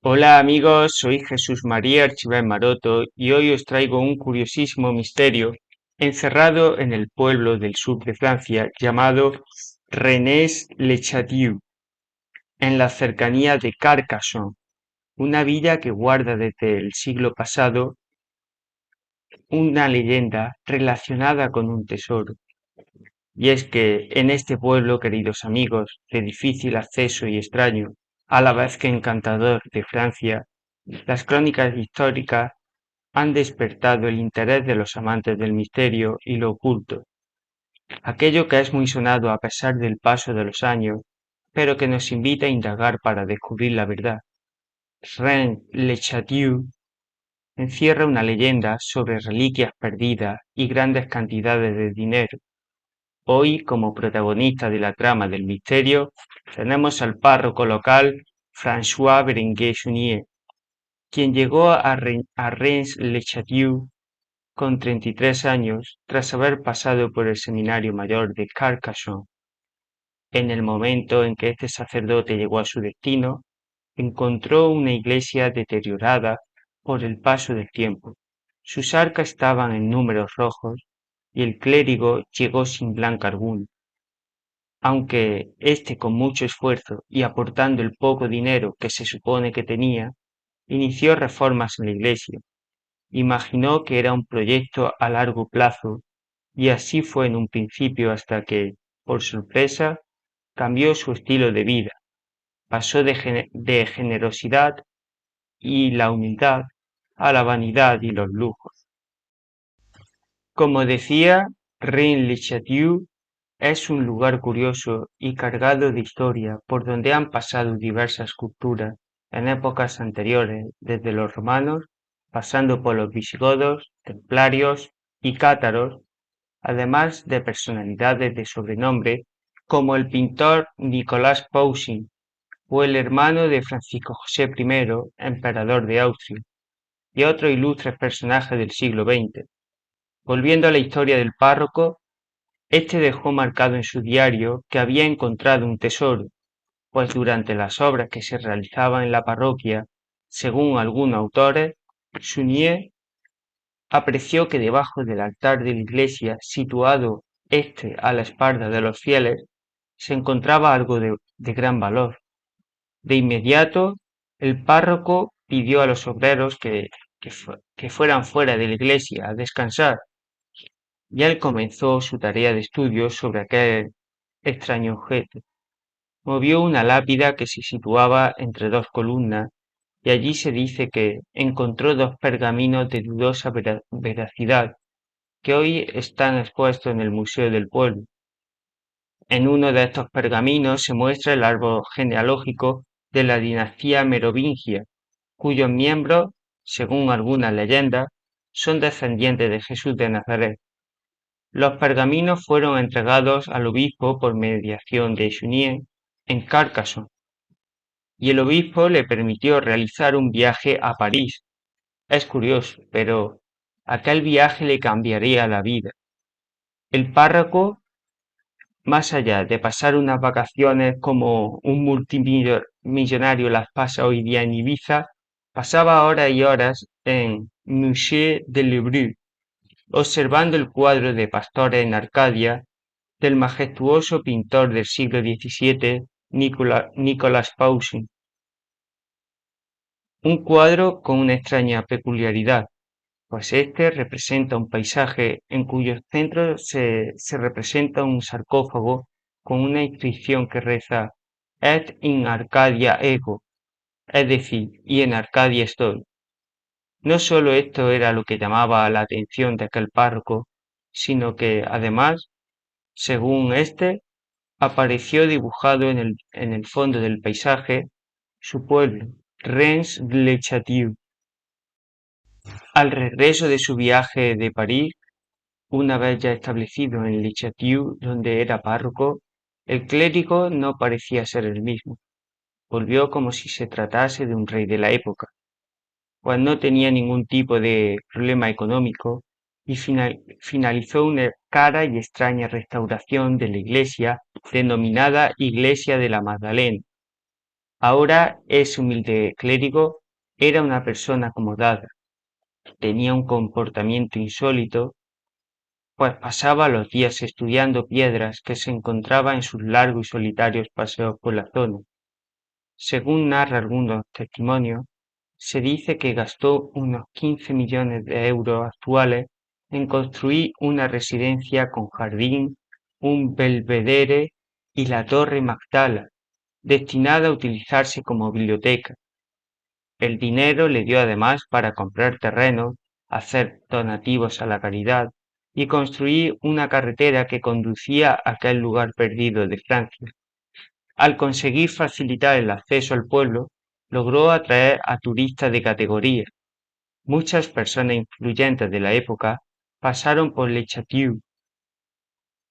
Hola amigos, soy Jesús María Archival Maroto y hoy os traigo un curiosísimo misterio encerrado en el pueblo del sur de Francia llamado Rennes-le-Château, en la cercanía de Carcassonne, una villa que guarda desde el siglo pasado una leyenda relacionada con un tesoro. Y es que en este pueblo, queridos amigos, de difícil acceso y extraño, a la vez que encantador de Francia, las crónicas históricas han despertado el interés de los amantes del misterio y lo oculto, aquello que es muy sonado a pesar del paso de los años, pero que nos invita a indagar para descubrir la verdad. Rennes-le-Château encierra una leyenda sobre reliquias perdidas y grandes cantidades de dinero. Hoy, como protagonista de la trama del misterio, tenemos al párroco local François Berenguer-Junier, quien llegó a Rennes-le-Château con 33 años tras haber pasado por el Seminario Mayor de Carcassonne. En el momento en que este sacerdote llegó a su destino, encontró una iglesia deteriorada por el paso del tiempo. Sus arcas estaban en números rojos y el clérigo llegó sin blanca alguna. Aunque éste con mucho esfuerzo y aportando el poco dinero que se supone que tenía, inició reformas en la iglesia. Imaginó que era un proyecto a largo plazo y así fue en un principio hasta que, por sorpresa, cambió su estilo de vida. Pasó de generosidad y la humildad a la vanidad y los lujos. Como decía, Rennes-le-Château es un lugar curioso y cargado de historia por donde han pasado diversas culturas en épocas anteriores, desde los romanos, pasando por los visigodos, templarios y cátaros, además de personalidades de sobrenombre como el pintor Nicolas Poussin o el hermano de Francisco José I, emperador de Austria, y otros ilustres personajes del siglo XX. Volviendo a la historia del párroco, este dejó marcado en su diario que había encontrado un tesoro, pues durante las obras que se realizaban en la parroquia, según algunos autores, Sunier apreció que debajo del altar de la iglesia, situado a la espalda de los fieles, se encontraba algo de gran valor. De inmediato, el párroco pidió a los obreros que fueran fuera de la iglesia a descansar, y él comenzó su tarea de estudio sobre aquel extraño objeto. Movió una lápida que se situaba entre dos columnas, y allí se dice que encontró dos pergaminos de dudosa veracidad que hoy están expuestos en el Museo del Pueblo. En uno de estos pergaminos se muestra el árbol genealógico de la dinastía merovingia, cuyos miembros, según algunas leyendas, son descendientes de Jesús de Nazaret. Los pergaminos fueron entregados al obispo por mediación de Junier en Carcassonne, y el obispo le permitió realizar un viaje a París. Es curioso, pero aquel viaje le cambiaría la vida. El párroco, más allá de pasar unas vacaciones como un multimillonario las pasa hoy día en Ibiza, pasaba horas y horas en Musée del Louvre, observando el cuadro de Pastores en Arcadia del majestuoso pintor del siglo XVII Nicolas Poussin. Un cuadro con una extraña peculiaridad, pues este representa un paisaje en cuyo centro se representa un sarcófago con una inscripción que reza Et in Arcadia ego, es decir, y en Arcadia estoy. No solo esto era lo que llamaba la atención de aquel párroco, sino que, además, según este, apareció dibujado en el fondo del paisaje su pueblo, Rennes-le-Château. Al regreso de su viaje de París, una vez ya establecido en Le Château, donde era párroco, el clérigo no parecía ser el mismo. Volvió como si se tratase de un rey de la época, pues no tenía ningún tipo de problema económico y finalizó una cara y extraña restauración de la iglesia denominada Iglesia de la Magdalena. Ahora ese humilde clérigo era una persona acomodada, tenía un comportamiento insólito, pues pasaba los días estudiando piedras que se encontraba en sus largos y solitarios paseos por la zona. Según narra algunos testimonios, se dice que gastó unos 15 millones de euros actuales en construir una residencia con jardín, un belvedere y la Torre Magdala, destinada a utilizarse como biblioteca. El dinero le dio además para comprar terrenos, hacer donativos a la caridad y construir una carretera que conducía a aquel lugar perdido de Francia. Al conseguir facilitar el acceso al pueblo, logró atraer a turistas de categoría. Muchas personas influyentes de la época pasaron por Le Château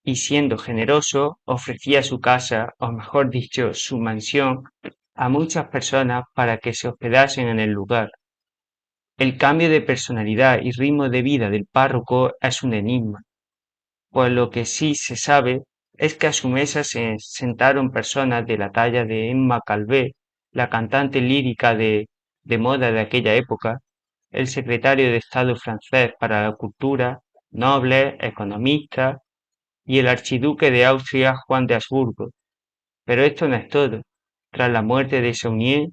y, siendo generoso, ofrecía su casa, o mejor dicho, su mansión, a muchas personas para que se hospedasen en el lugar. El cambio de personalidad y ritmo de vida del párroco es un enigma, pues lo que sí se sabe es que a su mesa se sentaron personas de la talla de Emma Calvé, la cantante lírica de moda de aquella época, el secretario de Estado francés para la cultura, nobles, economistas y el archiduque de Austria Juan de Habsburgo. Pero esto no es todo. Tras la muerte de Saunier,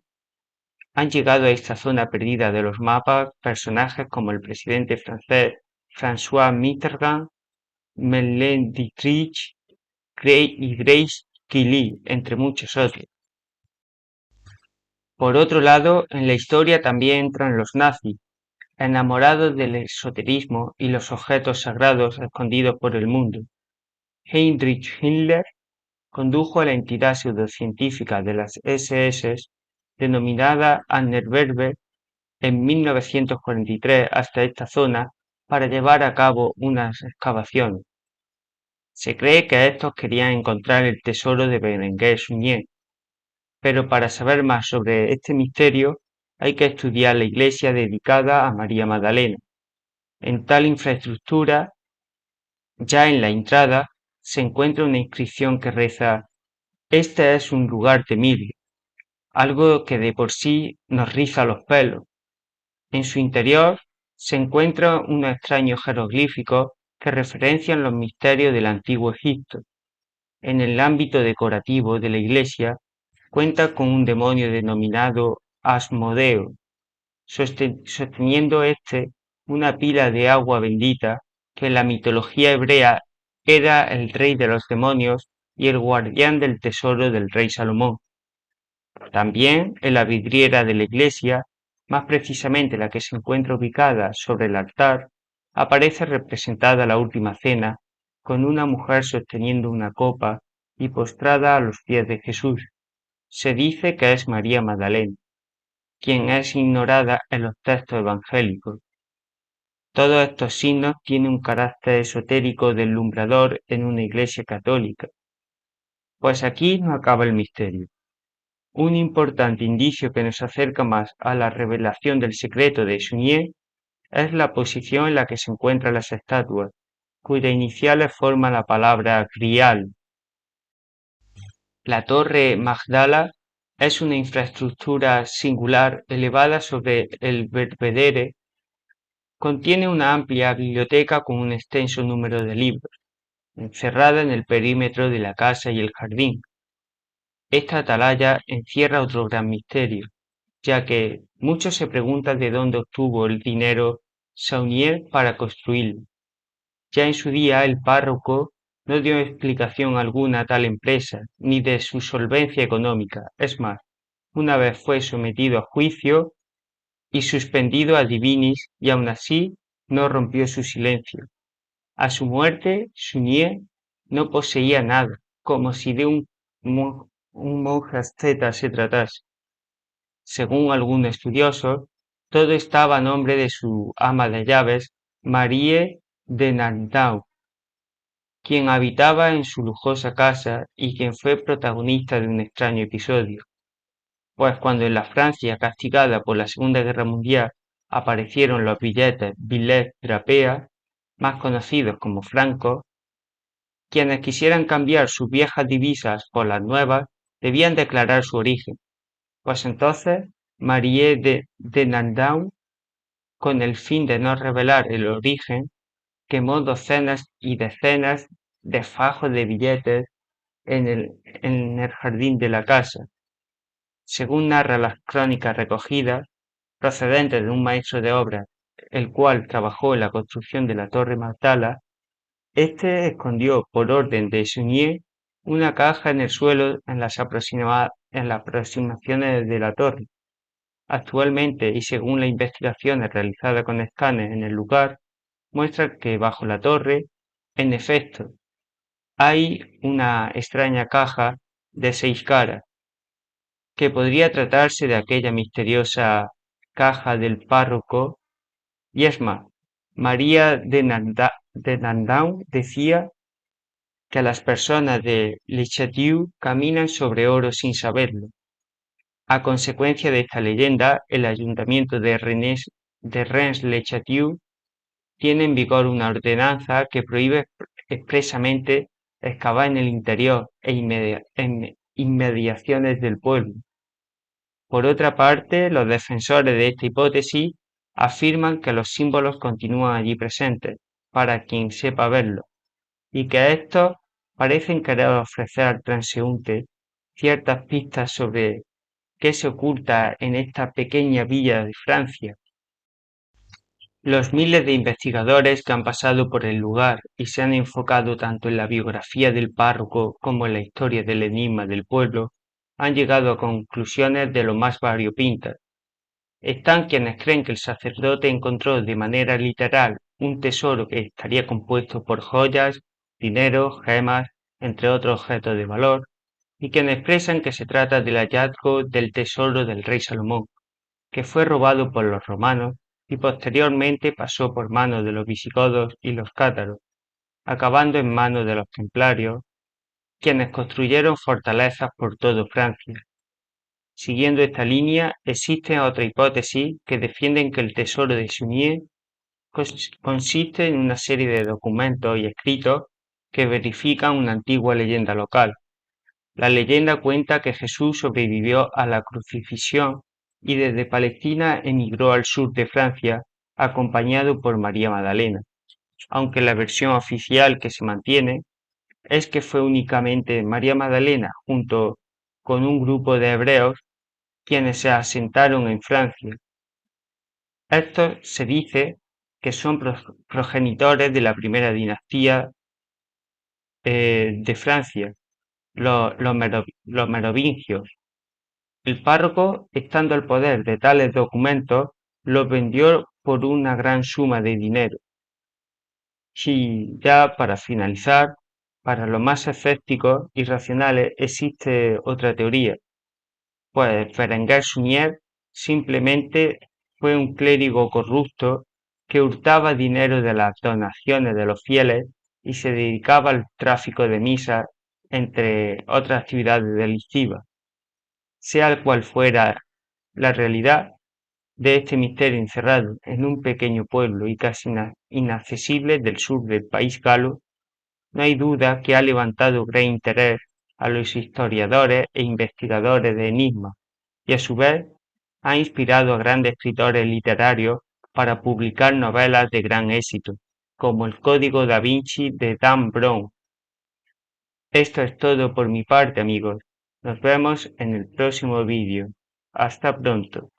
han llegado a esta zona perdida de los mapas personajes como el presidente francés François Mitterrand, Marlène Dietrich y Grace Kelly, entre muchos otros. Por otro lado, en la historia también entran los nazis, enamorados del esoterismo y los objetos sagrados escondidos por el mundo. Heinrich Himmler condujo a la entidad pseudocientífica de las SS, denominada Anneberger, en 1943 hasta esta zona para llevar a cabo unas excavaciones. Se cree que estos querían encontrar el tesoro de Berenguer Suñé, pero para saber más sobre este misterio hay que estudiar la iglesia dedicada a María Magdalena. En tal infraestructura, ya en la entrada, se encuentra una inscripción que reza: "Este es un lugar temible", algo que de por sí nos riza los pelos. En su interior se encuentran unos extraños jeroglíficos que referencian los misterios del antiguo Egipto. En el ámbito decorativo de la iglesia cuenta con un demonio denominado Asmodeo, sosteniendo una pila de agua bendita que en la mitología hebrea era el rey de los demonios y el guardián del tesoro del rey Salomón. También en la vidriera de la iglesia, más precisamente la que se encuentra ubicada sobre el altar, aparece representada la última cena, con una mujer sosteniendo una copa y postrada a los pies de Jesús. Se dice que es María Magdalena, quien es ignorada en los textos evangélicos. Todos estos signos tienen un carácter esotérico deslumbrador en una iglesia católica. Pues aquí no acaba el misterio. Un importante indicio que nos acerca más a la revelación del secreto de Suñé es la posición en la que se encuentran las estatuas, cuyas iniciales forman la palabra Grial. La Torre Magdala es una infraestructura singular elevada sobre el Belvedere. Contiene una amplia biblioteca con un extenso número de libros, encerrada en el perímetro de la casa y el jardín. Esta atalaya encierra otro gran misterio, ya que muchos se preguntan de dónde obtuvo el dinero Saunier para construirlo. Ya en su día el párroco no dio explicación alguna a tal empresa, ni de su solvencia económica. Es más, una vez fue sometido a juicio y suspendido ad divinis, y aun así no rompió su silencio. A su muerte, Suñé no poseía nada, como si de un monje asceta se tratase. Según algunos estudiosos, todo estaba a nombre de su ama de llaves, Marie de Nardau, quien habitaba en su lujosa casa y quien fue protagonista de un extraño episodio. Pues cuando en la Francia castigada por la Segunda Guerra Mundial aparecieron los billets drapés, más conocidos como francos, quienes quisieran cambiar sus viejas divisas por las nuevas debían declarar su origen. Pues entonces Marie de Nandown, con el fin de no revelar el origen, quemó docenas y decenas de fajos de billetes en el jardín de la casa. Según narra las crónicas recogidas, procedentes de un maestro de obras, el cual trabajó en la construcción de la Torre Magdala, este escondió por orden de Suñé una caja en el suelo en las aproximaciones de la torre. Actualmente, y según las investigaciones realizadas con escáneres en el lugar, muestran que bajo la torre, en efecto, hay una extraña caja de 6 caras, que podría tratarse de aquella misteriosa caja del párroco. Y es más, María de Nandown decía que las personas de Le Château caminan sobre oro sin saberlo. A consecuencia de esta leyenda, el ayuntamiento de Rennes-le-Château tiene en vigor una ordenanza que prohíbe expresamente excavar en el interior en inmediaciones del pueblo. Por otra parte, los defensores de esta hipótesis afirman que los símbolos continúan allí presentes, para quien sepa verlos, y que estos parecen querer ofrecer al transeúnte ciertas pistas sobre qué se oculta en esta pequeña villa de Francia. Los miles de investigadores que han pasado por el lugar y se han enfocado tanto en la biografía del párroco como en la historia del enigma del pueblo han llegado a conclusiones de lo más variopintas. Están quienes creen que el sacerdote encontró de manera literal un tesoro que estaría compuesto por joyas, dinero, gemas, entre otros objetos de valor, y quienes expresan que se trata del hallazgo del tesoro del rey Salomón, que fue robado por los romanos y posteriormente pasó por manos de los visigodos y los cátaros, acabando en manos de los templarios, quienes construyeron fortalezas por toda Francia. Siguiendo esta línea, existen otras hipótesis que defienden que el tesoro de Suñé consiste en una serie de documentos y escritos que verifican una antigua leyenda local. La leyenda cuenta que Jesús sobrevivió a la crucifixión y desde Palestina emigró al sur de Francia acompañado por María Magdalena, aunque la versión oficial que se mantiene es que fue únicamente María Magdalena junto con un grupo de hebreos quienes se asentaron en Francia. Estos se dice que son progenitores de la primera dinastía de Francia, los merovingios. El párroco, estando al poder de tales documentos, los vendió por una gran suma de dinero. Y ya para finalizar, para los más escépticos y racionales existe otra teoría, pues Berenguer Suñer simplemente fue un clérigo corrupto que hurtaba dinero de las donaciones de los fieles y se dedicaba al tráfico de misas, entre otras actividades delictivas. Sea cual fuera la realidad de este misterio encerrado en un pequeño pueblo y casi inaccesible del sur del país galo, no hay duda que ha levantado gran interés a los historiadores e investigadores de enigmas y a su vez ha inspirado a grandes escritores literarios para publicar novelas de gran éxito, como El Código da Vinci de Dan Brown. Esto es todo por mi parte, amigos. Nos vemos en el próximo vídeo. Hasta pronto.